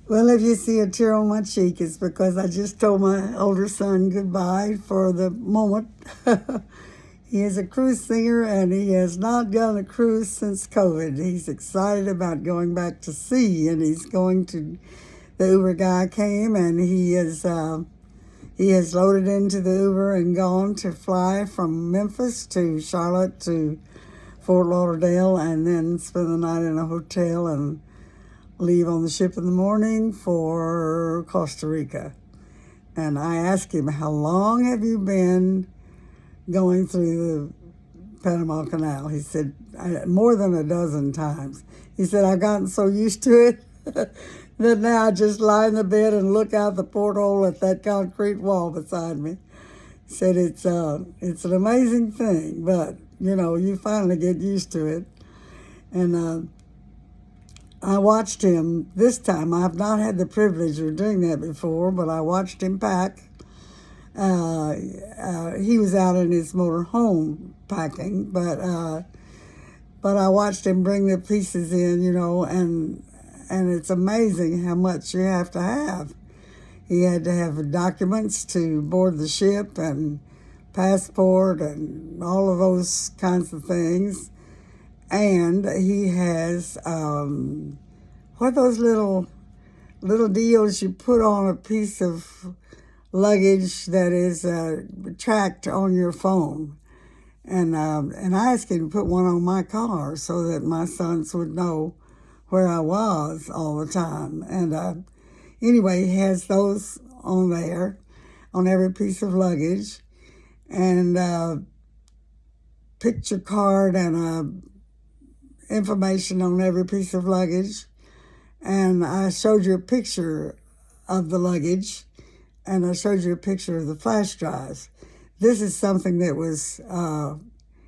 Well, if you see a tear on my cheek, it's because I just told my older son goodbye for the moment. He is a cruise singer and he has not done a cruise since COVID. He's excited about going back to sea and he's going to. The Uber guy came and he has loaded into the Uber and gone to fly from Memphis to Charlotte to Fort Lauderdale and then spend the night in a hotel and leave on the ship in the morning for Costa Rica. And I asked him, how long have you been going through the Panama Canal? He said, more than a dozen times. He said, I've gotten so used to it that now I just lie in the bed and look out the porthole at that concrete wall beside me. He said, it's an amazing thing, but, you finally get used to it. And I watched him this time. I've not had the privilege of doing that before, but I watched him pack. He was out in his motor home packing, but I watched him bring the pieces in, and it's amazing how much you have to have. He had to have documents to board the ship and passport and all of those kinds of things. And he has what are those little deals you put on a piece of luggage that is tracked on your phone. And I asked him to put one on my car so that my sons would know where I was all the time. And anyway, he has those on there, on every piece of luggage, and picture card and information on every piece of luggage. And I showed you a picture of the luggage, and I showed you a picture of the flash drives. This is something that was,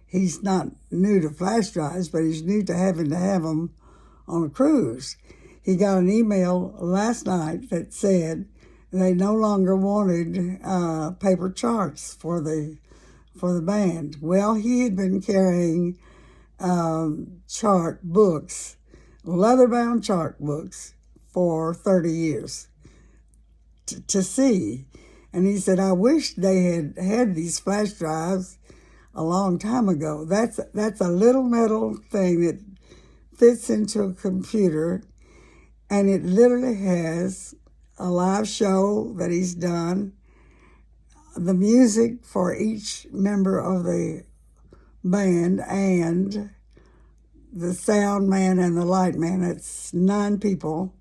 he's not new to flash drives, but he's new to having them on a cruise. He got an email last night that said they no longer wanted paper charts for the band. Well, he had been carrying chart books, leather-bound chart books, for 30 years to see. And he said, I wish they had these flash drives a long time ago. That's a little metal thing that fits into a computer, and it literally has a live show that he's done, the music for each member of the band, and the sound man and the light man. It's 9 people.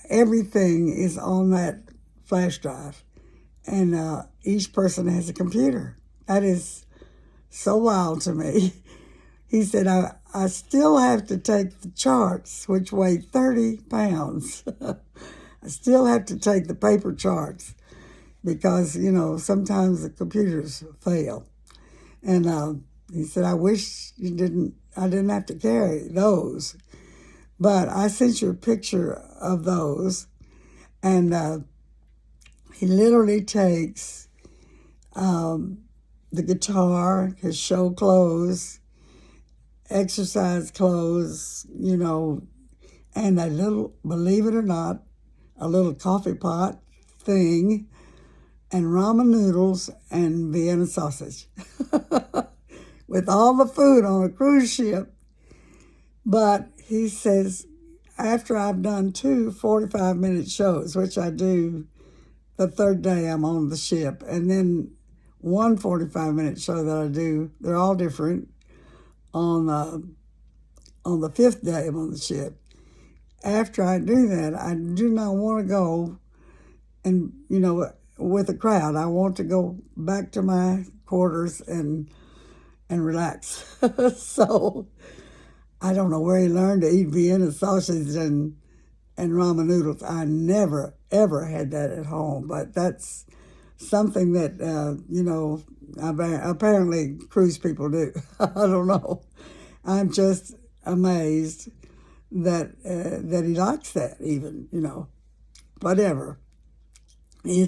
Everything is on that flash drive, and each person has a computer. That is so wild to me. He said, I still have to take the charts, which weigh 30 pounds. I still have to take the paper charts because, sometimes the computers fail. And he said, I wish I didn't have to carry those. But I sent you a picture of those. And he literally takes the guitar, his show clothes, exercise clothes, and a little, believe it or not, a little coffee pot thing, and ramen noodles and Vienna sausage. With all the food on a cruise ship. But he says, after I've done 2 45-minute shows, which I do the third day I'm on the ship, and then one 45-minute show that I do, they're all different, on the 5th day I'm on the ship. After I do that, I do not want to go and, with a crowd. I want to go back to my quarters and relax. So I don't know where he learned to eat Vienna sausage and ramen noodles. I never, ever had that at home, but that's something that, apparently cruise people do. I don't know. I'm just amazed that he likes that even, whatever. He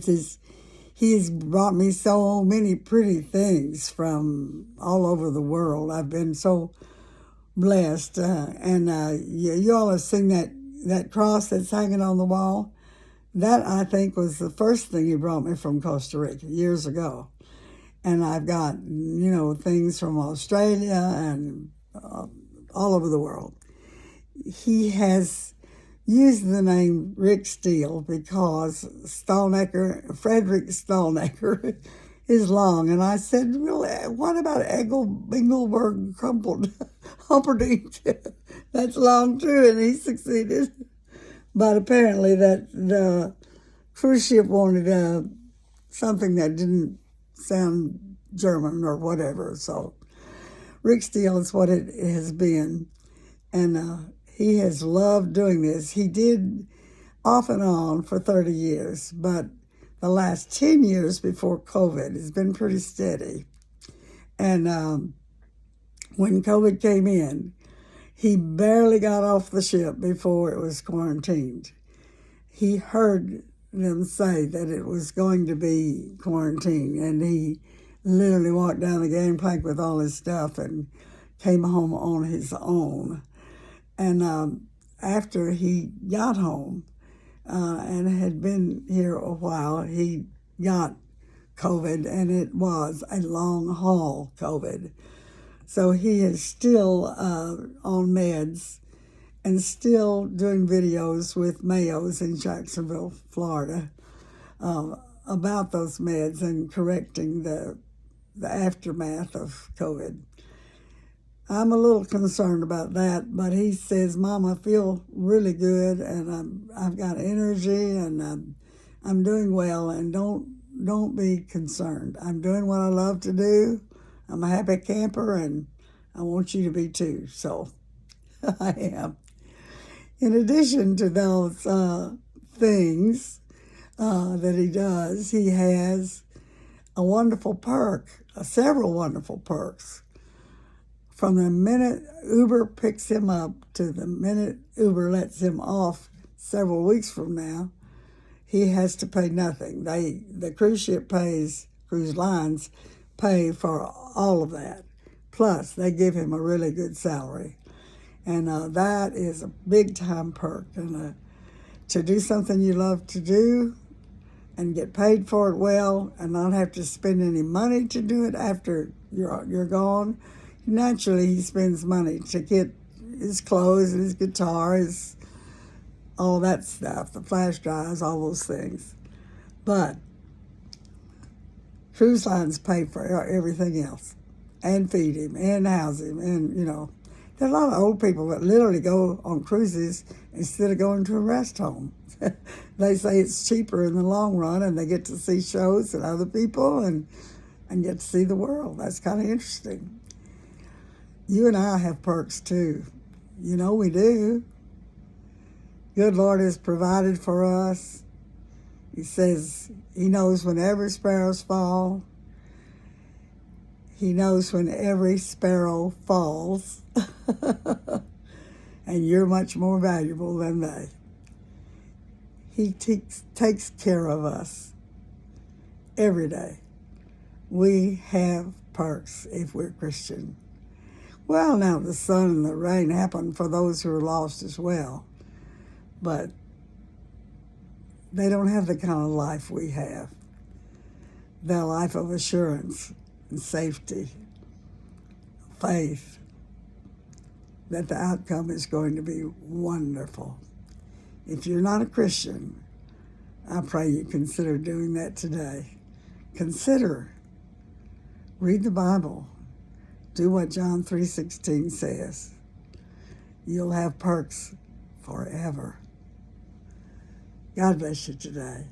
has brought me so many pretty things from all over the world. I've been so blessed. And you all have seen that that cross that's hanging on the wall, that I think was the first thing he brought me from Costa Rica years ago. And I've got, things from Australia and all over the world. He has used the name Rick Steele because Frederick Stalnaker, is long. And I said, well, what about Engelberg Humperdinck? That's long too, and he succeeded. But apparently that the cruise ship wanted something that didn't sound German or whatever. So Rick Steele is what it has been. And he has loved doing this. He did off and on for 30 years, but the last 10 years before COVID has been pretty steady. And when COVID came in, he barely got off the ship before it was quarantined. He heard them say that it was going to be quarantined, and he literally walked down the gangplank with all his stuff and came home on his own. And after he got home and had been here a while, he got COVID, and it was a long haul COVID. So he is still on meds and still doing videos with Mayo's in Jacksonville, Florida, about those meds and correcting the aftermath of COVID. I'm a little concerned about that, but he says, Mom, I feel really good, and I've got energy, and I'm doing well, and don't be concerned. I'm doing what I love to do. I'm a happy camper, and I want you to be too. So I am. In addition to those things that he does, he has a wonderful perk, several wonderful perks. From the minute Uber picks him up to the minute Uber lets him off several weeks from now, he has to pay nothing. The cruise lines pay for all of that. Plus, they give him a really good salary. And that is a big-time perk. And to do something you love to do and get paid for it well and not have to spend any money to do it after you're gone. Naturally, he spends money to get his clothes and his guitar, all that stuff, the flash drives, all those things. But cruise lines pay for everything else and feed him and house him. And, there are a lot of old people that literally go on cruises instead of going to a rest home. They say it's cheaper in the long run, and they get to see shows and other people and get to see the world. That's kind of interesting. You and I have perks too. We do. Good Lord has provided for us. He says he knows when every sparrows fall. He knows when every sparrow falls. And you're much more valuable than they. He takes care of us every day. We have perks if we're Christian. Well, now the sun and the rain happen for those who are lost as well. But they don't have the kind of life we have. The life of assurance and safety, faith, that the outcome is going to be wonderful. If you're not a Christian, I pray you consider doing that today. Consider, read the Bible. Do what John 3:16 says. You'll have perks forever. God bless you today.